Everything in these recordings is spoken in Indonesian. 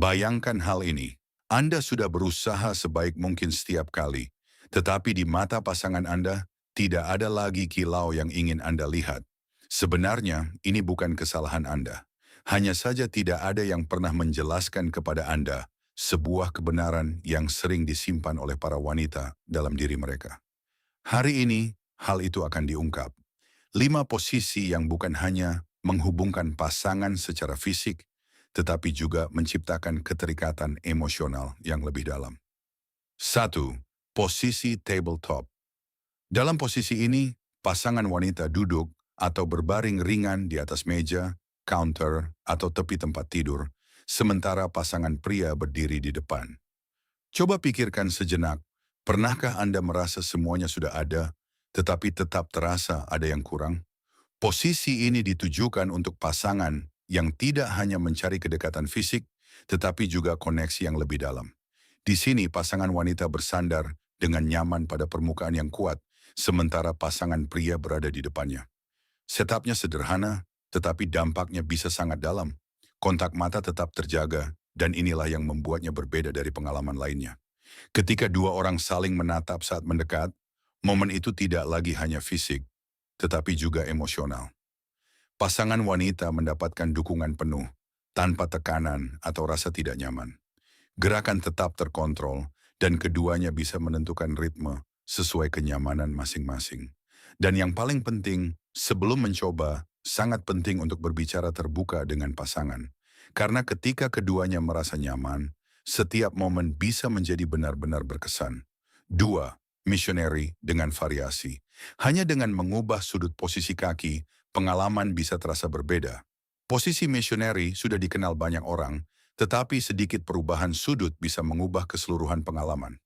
Bayangkan hal ini. Anda sudah berusaha sebaik mungkin setiap kali, tetapi di mata pasangan Anda tidak ada lagi kilau yang ingin Anda lihat. Sebenarnya, ini bukan kesalahan Anda. Hanya saja tidak ada yang pernah menjelaskan kepada Anda sebuah kebenaran yang sering disimpan oleh para wanita dalam diri mereka. Hari ini, hal itu akan diungkap. 5 posisi yang bukan hanya menghubungkan pasangan secara fisik, tetapi juga menciptakan keterikatan emosional yang lebih dalam. 1. Posisi tabletop. Dalam posisi ini, pasangan wanita duduk atau berbaring ringan di atas meja, counter, atau tepi tempat tidur, sementara pasangan pria berdiri di depan. Coba pikirkan sejenak, pernahkah Anda merasa semuanya sudah ada, tetapi tetap terasa ada yang kurang? Posisi ini ditujukan untuk pasangan yang tidak hanya mencari kedekatan fisik, tetapi juga koneksi yang lebih dalam. Di sini pasangan wanita bersandar dengan nyaman pada permukaan yang kuat, sementara pasangan pria berada di depannya. Setupnya sederhana, tetapi dampaknya bisa sangat dalam. Kontak mata tetap terjaga, dan inilah yang membuatnya berbeda dari pengalaman lainnya. Ketika dua orang saling menatap saat mendekat, momen itu tidak lagi hanya fisik, tetapi juga emosional. Pasangan wanita mendapatkan dukungan penuh, tanpa tekanan atau rasa tidak nyaman. Gerakan tetap terkontrol, dan keduanya bisa menentukan ritme sesuai kenyamanan masing-masing. Dan yang paling penting, sebelum mencoba, sangat penting untuk berbicara terbuka dengan pasangan. Karena ketika keduanya merasa nyaman, setiap momen bisa menjadi benar-benar berkesan. 2. Missionary dengan variasi. Hanya dengan mengubah sudut posisi kaki, pengalaman bisa terasa berbeda. Posisi missionary sudah dikenal banyak orang, tetapi sedikit perubahan sudut bisa mengubah keseluruhan pengalaman.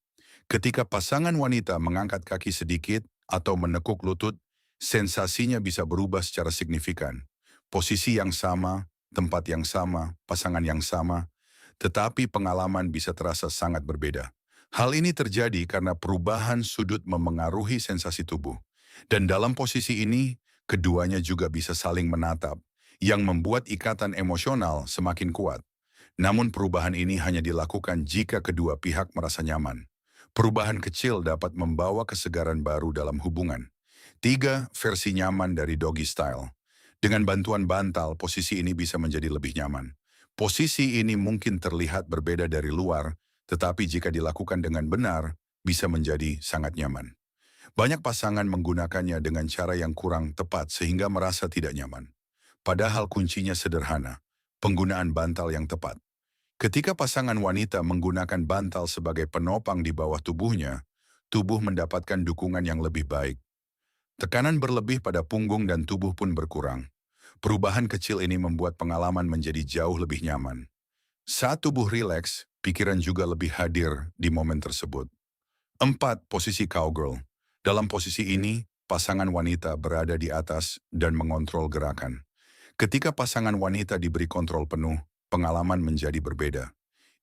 Ketika pasangan wanita mengangkat kaki sedikit atau menekuk lutut, sensasinya bisa berubah secara signifikan. Posisi yang sama, tempat yang sama, pasangan yang sama, tetapi pengalaman bisa terasa sangat berbeda. Hal ini terjadi karena perubahan sudut memengaruhi sensasi tubuh. Dan dalam posisi ini, keduanya juga bisa saling menatap, yang membuat ikatan emosional semakin kuat. Namun perubahan ini hanya dilakukan jika kedua pihak merasa nyaman. Perubahan kecil dapat membawa kesegaran baru dalam hubungan. 3. Versi nyaman dari doggy style. Dengan bantuan bantal, posisi ini bisa menjadi lebih nyaman. Posisi ini mungkin terlihat berbeda dari luar, tetapi jika dilakukan dengan benar, bisa menjadi sangat nyaman. Banyak pasangan menggunakannya dengan cara yang kurang tepat sehingga merasa tidak nyaman. Padahal kuncinya sederhana, penggunaan bantal yang tepat. Ketika pasangan wanita menggunakan bantal sebagai penopang di bawah tubuhnya, tubuh mendapatkan dukungan yang lebih baik. Tekanan berlebih pada punggung dan tubuh pun berkurang. Perubahan kecil ini membuat pengalaman menjadi jauh lebih nyaman. Saat tubuh rileks, pikiran juga lebih hadir di momen tersebut. 4. Posisi cowgirl. Dalam posisi ini, pasangan wanita berada di atas dan mengontrol gerakan. Ketika pasangan wanita diberi kontrol penuh, pengalaman menjadi berbeda.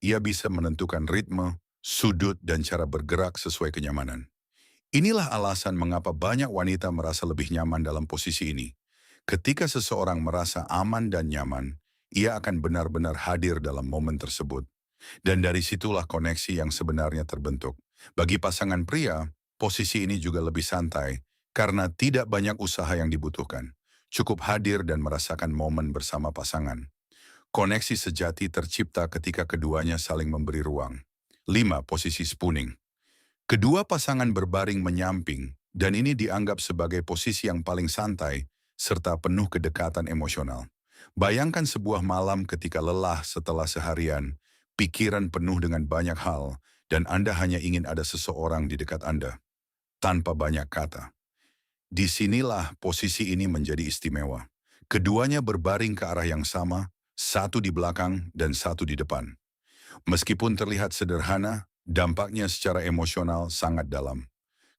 Ia bisa menentukan ritme, sudut, dan cara bergerak sesuai kenyamanan. Inilah alasan mengapa banyak wanita merasa lebih nyaman dalam posisi ini. Ketika seseorang merasa aman dan nyaman, ia akan benar-benar hadir dalam momen tersebut. Dan dari situlah koneksi yang sebenarnya terbentuk. Bagi pasangan pria, posisi ini juga lebih santai karena tidak banyak usaha yang dibutuhkan. Cukup hadir dan merasakan momen bersama pasangan. Koneksi sejati tercipta ketika keduanya saling memberi ruang. 5. Posisi spooning. Kedua pasangan berbaring menyamping, dan ini dianggap sebagai posisi yang paling santai, serta penuh kedekatan emosional. Bayangkan sebuah malam ketika lelah setelah seharian, pikiran penuh dengan banyak hal, dan Anda hanya ingin ada seseorang di dekat Anda, tanpa banyak kata. Disinilah posisi ini menjadi istimewa. Keduanya berbaring ke arah yang sama, satu di belakang dan satu di depan. Meskipun terlihat sederhana, dampaknya secara emosional sangat dalam.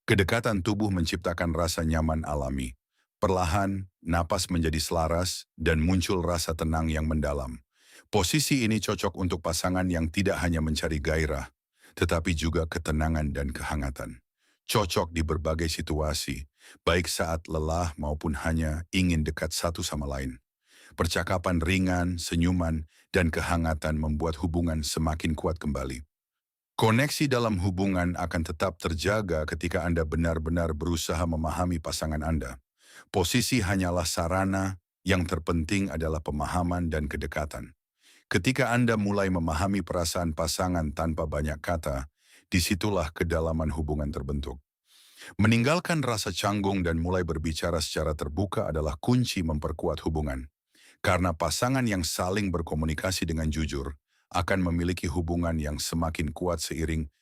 Kedekatan tubuh menciptakan rasa nyaman alami. Perlahan, napas menjadi selaras dan muncul rasa tenang yang mendalam. Posisi ini cocok untuk pasangan yang tidak hanya mencari gairah, tetapi juga ketenangan dan kehangatan. Cocok di berbagai situasi, baik saat lelah maupun hanya ingin dekat satu sama lain. Percakapan ringan, senyuman, dan kehangatan membuat hubungan semakin kuat kembali. Koneksi dalam hubungan akan tetap terjaga ketika Anda benar-benar berusaha memahami pasangan Anda. Posisi hanyalah sarana, yang terpenting adalah pemahaman dan kedekatan. Ketika Anda mulai memahami perasaan pasangan tanpa banyak kata, disitulah kedalaman hubungan terbentuk. Meninggalkan rasa canggung dan mulai berbicara secara terbuka adalah kunci memperkuat hubungan. Karena pasangan yang saling berkomunikasi dengan jujur akan memiliki hubungan yang semakin kuat seiring